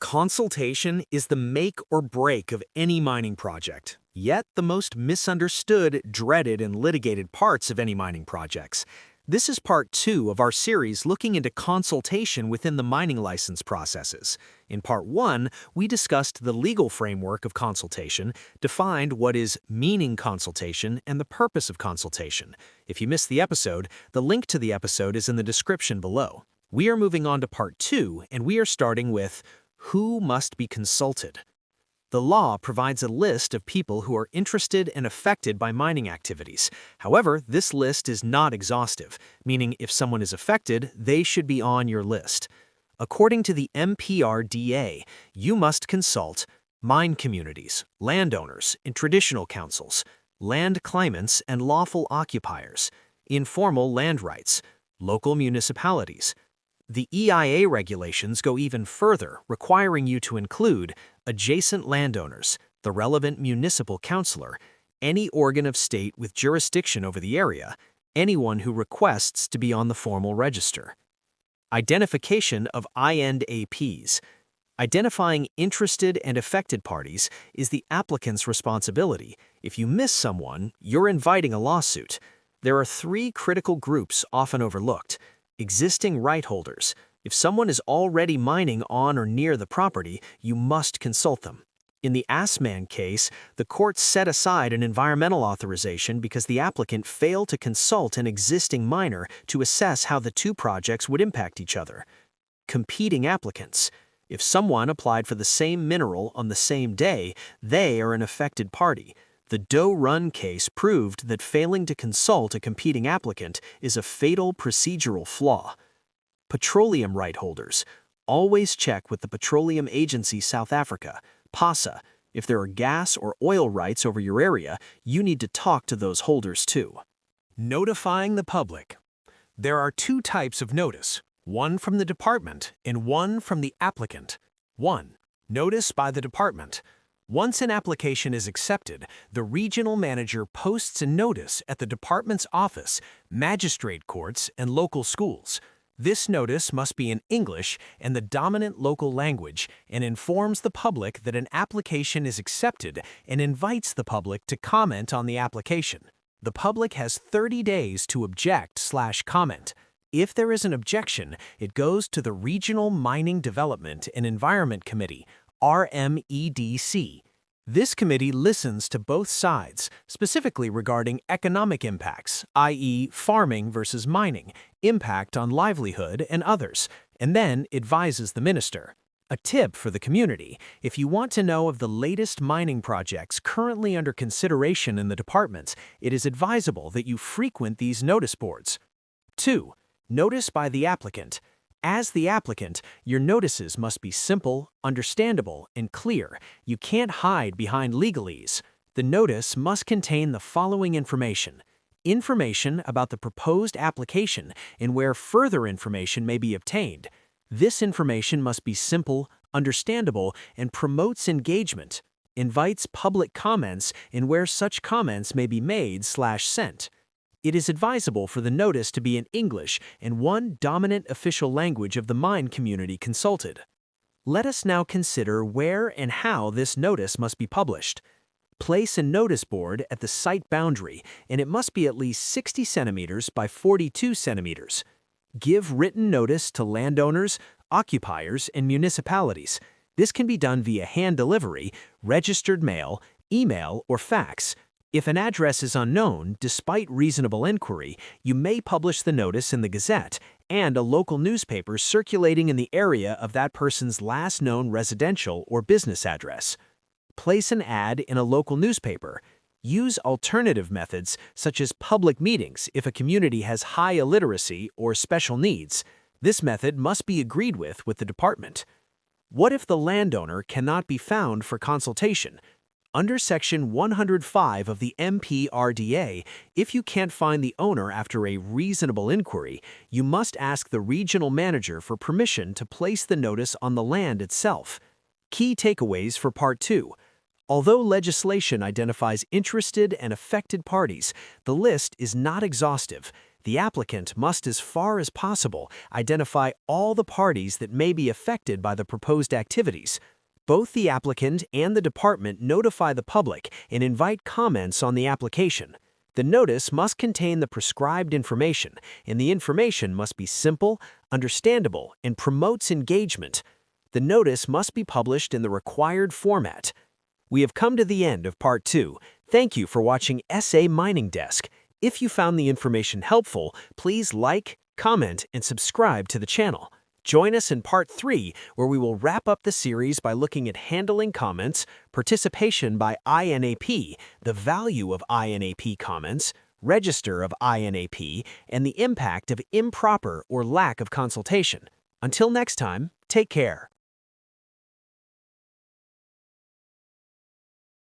Consultation is the make or break of any mining project, yet the most misunderstood, dreaded, and litigated parts of any mining projects. This is part 2 of our series looking into consultation within the mining license processes. In part 1, we discussed the legal framework of consultation, defined what is meaning consultation and the purpose of consultation. If you missed the episode, the link to the episode is in the description below. We are moving on to part 2, and we are starting with who must be consulted. The law provides a list of people who are interested and affected by mining activities. However, this list is not exhaustive, meaning if someone is affected, they should be on your list. According to the MPRDA, you must consult mine communities, landowners and traditional councils, land claimants and lawful occupiers, informal land rights, local municipalities. The EIA regulations go even further, requiring you to include adjacent landowners, the relevant municipal councilor, any organ of state with jurisdiction over the area, anyone who requests to be on the formal register. Identification of I&APs. Identifying interested and affected parties is the applicant's responsibility. If you miss someone, you're inviting a lawsuit. There are 3 critical groups often overlooked. Existing right holders. If someone is already mining on or near the property, you must consult them. In the Assman case, the court set aside an environmental authorization because the applicant failed to consult an existing miner to assess how the 2 projects would impact each other. Competing applicants. If someone applied for the same mineral on the same day, they are an affected party. The Doe Run case proved that failing to consult a competing applicant is a fatal procedural flaw. Petroleum right holders. Always check with the Petroleum Agency South Africa, PASA. If there are gas or oil rights over your area, you need to talk to those holders too. Notifying the public. There are 2 types of notice, one from the department and one from the applicant. 1. Notice by the department. Once an application is accepted, the regional manager posts a notice at the department's office, magistrate courts, and local schools. This notice must be in English and the dominant local language and informs the public that an application is accepted and invites the public to comment on the application. The public has 30 days to object/comment. If there is an objection, it goes to the Regional Mining Development and Environment Committee, RMEDC. This committee listens to both sides, specifically regarding economic impacts, i.e. farming versus mining, impact on livelihood, and others, and then advises the minister. A tip for the community: if you want to know of the latest mining projects currently under consideration in the departments, it is advisable that you frequent these notice boards. 2. Notice by the applicant. As the applicant, your notices must be simple, understandable, and clear. You can't hide behind legalese. The notice must contain the following information: information about the proposed application and where further information may be obtained. This information must be simple, understandable, and promotes engagement. Invites public comments and where such comments may be made/sent. It is advisable for the notice to be in English and one dominant official language of the mine community consulted. Let us now consider where and how this notice must be published. Place a notice board at the site boundary, and it must be at least 60 centimeters by 42 centimeters. Give written notice to landowners, occupiers, and municipalities. This can be done via hand delivery, registered mail, email, or fax. If an address is unknown, despite reasonable inquiry, you may publish the notice in the Gazette and a local newspaper circulating in the area of that person's last known residential or business address. Place an ad in a local newspaper. Use alternative methods such as public meetings if a community has high illiteracy or special needs. This method must be agreed with the department. What if the landowner cannot be found for consultation? Under Section 105 of the MPRDA, if you can't find the owner after a reasonable inquiry, you must ask the regional manager for permission to place the notice on the land itself. Key takeaways for Part 2. Although legislation identifies interested and affected parties, the list is not exhaustive. the applicant must, as far as possible, identify all the parties that may be affected by the proposed activities. Both the applicant and the department notify the public and invite comments on the application. The notice must contain the prescribed information, and the information must be simple, understandable, and promotes engagement. The notice must be published in the required format. We have come to the end of Part 2. Thank you for watching SA Mining Desk. If you found the information helpful, please like, comment, and subscribe to the channel. Join us in Part 3, where we will wrap up the series by looking at handling comments, participation by I&AP, the value of I&AP comments, register of I&AP, and the impact of improper or lack of consultation. Until next time, take care.